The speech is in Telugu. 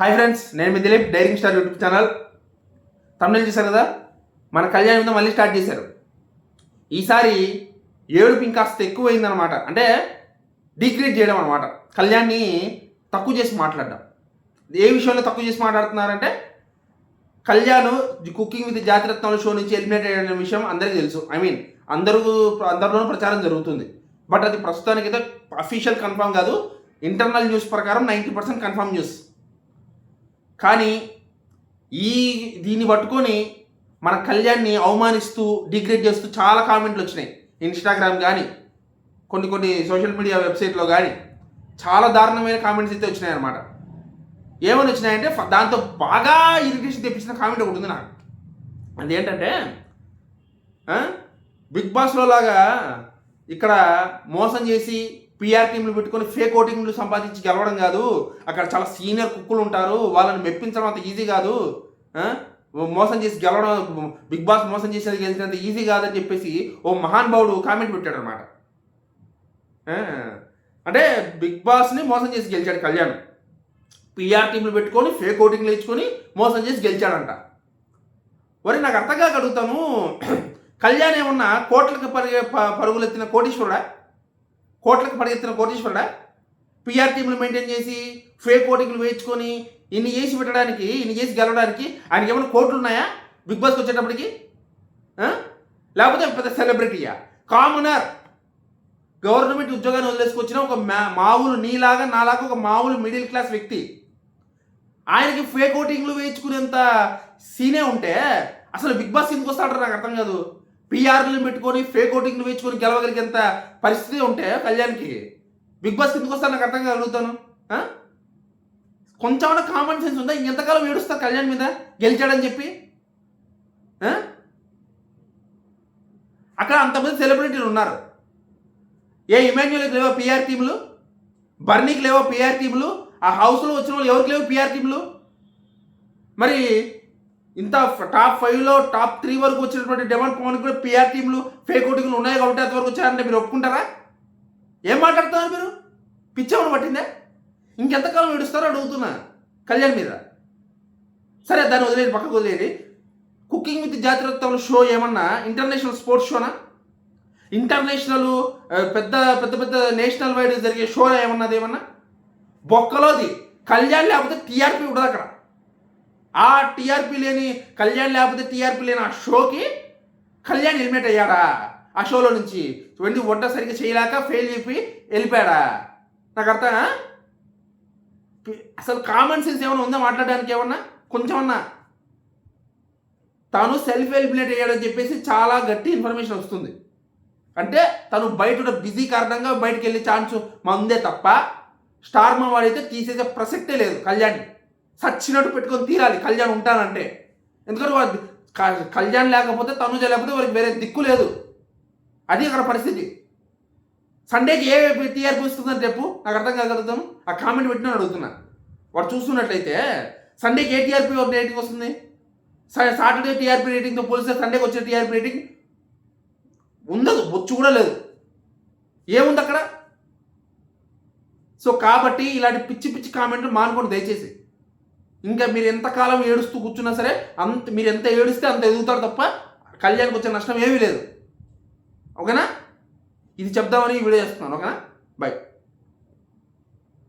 హాయ్ ఫ్రెండ్స్, నేను మీ Dilip, daring star YouTube channel. తమిళ చూశారు కదా, మన కళ్యాణ్ మీద మళ్ళీ స్టార్ట్ చేశారు. ఈసారి ఏడుపు ఇంకాస్త ఎక్కువైందనమాట. అంటే డిగ్రేడ్ చేయడం అనమాట. కళ్యాణ్ని తక్కువ చేసి మాట్లాడడం. ఏ విషయంలో తక్కువ చేసి మాట్లాడుతున్నారంటే, Kalyan cooking with Jathiratnalu show నుంచి ఎలిమినేట్ అయ్యే విషయం అందరికీ తెలుసు. అందరిలోనూ ప్రచారం జరుగుతుంది. బట్ అది ప్రస్తుతానికైతే అఫీషియల్ కన్ఫర్మ్ కాదు. ఇంటర్నల్ న్యూస్ ప్రకారం 90% కన్ఫర్మ్ న్యూస్. కానీ దీన్ని పట్టుకొని మన కళ్యాణ్ని అవమానిస్తూ డిగ్రేడ్ చేస్తూ చాలా కామెంట్లు వచ్చినాయి. ఇన్స్టాగ్రామ్ కానీ కొన్ని సోషల్ మీడియా వెబ్సైట్లో కానీ చాలా దారుణమైన కామెంట్స్ అయితే వచ్చినాయి అన్నమాట. ఏమని వచ్చినాయంటే, దాంతో బాగా ఇరిటేషన్ తెప్పించిన కామెంట్ ఒకటి ఉంది నాకు. అదేంటంటే, బిగ్ బాస్లో లాగా ఇక్కడ మోసం చేసి పిఆర్ టీంలు పెట్టుకొని ఫేక్ ఓటింగ్లు సంపాదించి గెలవడం కాదు. అక్కడ చాలా సీనియర్ కుక్కులు ఉంటారు, వాళ్ళని మెప్పించడం అంత ఈజీ కాదు. మోసం చేసి గెలవడం, బిగ్ బాస్ మోసం చేసేది గెలిచినంత ఈజీ కాదని చెప్పేసి ఓ మహానుభావుడు కామెంట్ పెట్టాడు అనమాట. అంటే బిగ్ బాస్ని మోసం చేసి గెలిచాడు కళ్యాణ్. పిఆర్ టీంలు పెట్టుకొని ఫేక్ ఓటింగ్లు ఇచ్చుకొని మోసం చేసి గెలిచాడంట. మరి నాకు అర్థంగా అడుగుతాను, కళ్యాణ్ ఏమన్నా కోట్లకు పరుగులెత్తిన కోటీశ్వరుడా? కోట్లకు పరిగెత్తిన కోటీశ్వరుడా? పిఆర్ టీంలు మెయింటైన్ చేసి ఫేక్ ఓటింగ్లు వేయించుకొని ఇన్ని చేసి పెట్టడానికి, ఇన్ని చేసి గెలవడానికి ఆయనకి ఏమైనా కోట్లు ఉన్నాయా బిగ్ బాస్కి వచ్చేటప్పటికి? లేకపోతే పెద్ద సెలబ్రిటీయా? కామనర్, గవర్నమెంట్ ఉద్యోగాన్ని వదిలేసుకొచ్చిన ఒక మామూలు నీలాగా నాలాగా ఒక మామూలు మిడిల్ క్లాస్ వ్యక్తి. ఆయనకి ఫేక్ ఓటింగ్లు వేయించుకునేంత సీనే ఉంటే అసలు బిగ్ బాస్ ఎందుకు వస్తాడో నాకు అర్థం కాదు. పిఆర్లు పెట్టుకొని ఫేక్ ఓటింగ్లు వేయించుకొని గెలవగలిగేంత పరిస్థితి ఉంటే కళ్యాణ్కి బిగ్ బాస్ ఎందుకు వస్తాడు నాకు అర్థం కలుగుతాను. కొంచెమైనా కామన్ సెన్స్ ఉందా? ఇంకెంతకాలం ఏడుస్తారు కళ్యాణ్ మీద గెలిచాడని చెప్పి? అక్కడ అంతమంది సెలబ్రిటీలు ఉన్నారు. ఏ ఇమాన్యుయల్కి లేవో పిఆర్ టీంలు? బర్నీకి లేవో పిఆర్ టీంలు? ఆ హౌస్లో వచ్చిన వాళ్ళు ఎవరికి లేవు పిఆర్ టీంలు? మరి ఇంత టాప్ 5లో టాప్ 3 వరకు వచ్చినటువంటి డెమాండ్ పవన్కి కూడా పిఆర్ టీంలు ఫేక్ ఓటింగ్లు ఉన్నాయి కాబట్టి అంతవరకు వచ్చారంటే మీరు ఒప్పుకుంటారా? ఏం మాట్లాడుతున్నారు మీరు? పిచ్చేమని పట్టిందే? ఇంకెంతకాలం ఏడుస్తారో అడుగుతున్నా కళ్యాణ్ మీద. సరే, దాన్ని వదిలేది, పక్కకు వదిలేది. కుకింగ్ విత్ జాతిరత్నాలు షో ఏమన్నా ఇంటర్నేషనల్ స్పోర్ట్స్ షోనా? ఇంటర్నేషనల్ పెద్ద పెద్ద పెద్ద నేషనల్ వైడ్ జరిగే షో ఏమన్నది? ఏమన్నా బొక్కలోది. కళ్యాణ్ లేకపోతే టీఆర్పీ ఉండదు అక్కడ. ఆ టీఆర్పీ లేని కళ్యాణ్ లేకపోతే టీఆర్పీ లేని ఆ షోకి కళ్యాణ్ ఎలిమినేట్ అయ్యాడా? ఆ షోలో నుంచి వంట సరిగ్గా చేయలేక ఫెయిల్ చెప్పి వెళ్ళిపోయాడా? నాకు అర్థం. అసలు కామన్ సెన్స్ ఏమైనా ఉందా మాట్లాడడానికి? ఏమన్నా కొంచెమన్నా? తను సెల్ఫ్ ఎలిమినేట్ అయ్యాడని చెప్పేసి చాలా గట్టి ఇన్ఫర్మేషన్ వస్తుంది. అంటే తను బయట బిజీ కారణంగా బయటకు వెళ్ళే ఛాన్స్ మందే తప్ప స్టార్ మా వాడైతే తీసేసే ప్రసక్తే లేదు. కళ్యాణ్ సచ్చినట్టు పెట్టుకొని తీరాలి కళ్యాణ్ ఉంటానంటే. ఎందుకంటే కళ్యాణ్ లేకపోతే తనుజ లేకపోతే వాళ్ళకి వేరే దిక్కు లేదు. అది అక్కడ పరిస్థితి. సండేకి ఏ టీఆర్పీ వస్తుందని రేపు నాకు అర్థం కాగలుగుతాను. ఆ కామెంట్ పెట్టినా అడుగుతున్నా. వాడు చూస్తున్నట్లయితే సండేకి ఏ టీఆర్పీ రేటింగ్ వస్తుంది? సాటర్డే టీఆర్పీ రేటింగ్తో పోలిస్తే సండేకి వచ్చే టీఆర్పీ రేటింగ్ ఉండదు, బొచ్చు కూడా లేదు. ఏముంది అక్కడ? సో కాబట్టి ఇలాంటి పిచ్చి పిచ్చి కామెంట్లు మానుకోండి దయచేసి. ఇంకా మీరు ఎంతకాలం ఏడుస్తూ కూర్చున్నా సరే, మీరు ఎంత ఏడిస్తే అంత ఎదుగుతారు తప్ప కళ్యాణ్కి వచ్చే నష్టం ఏమీ లేదు. ఓకేనా? ఇది చెప్దామని ఈ వీడియో చేస్తున్నాను. ఓకేనా? బై.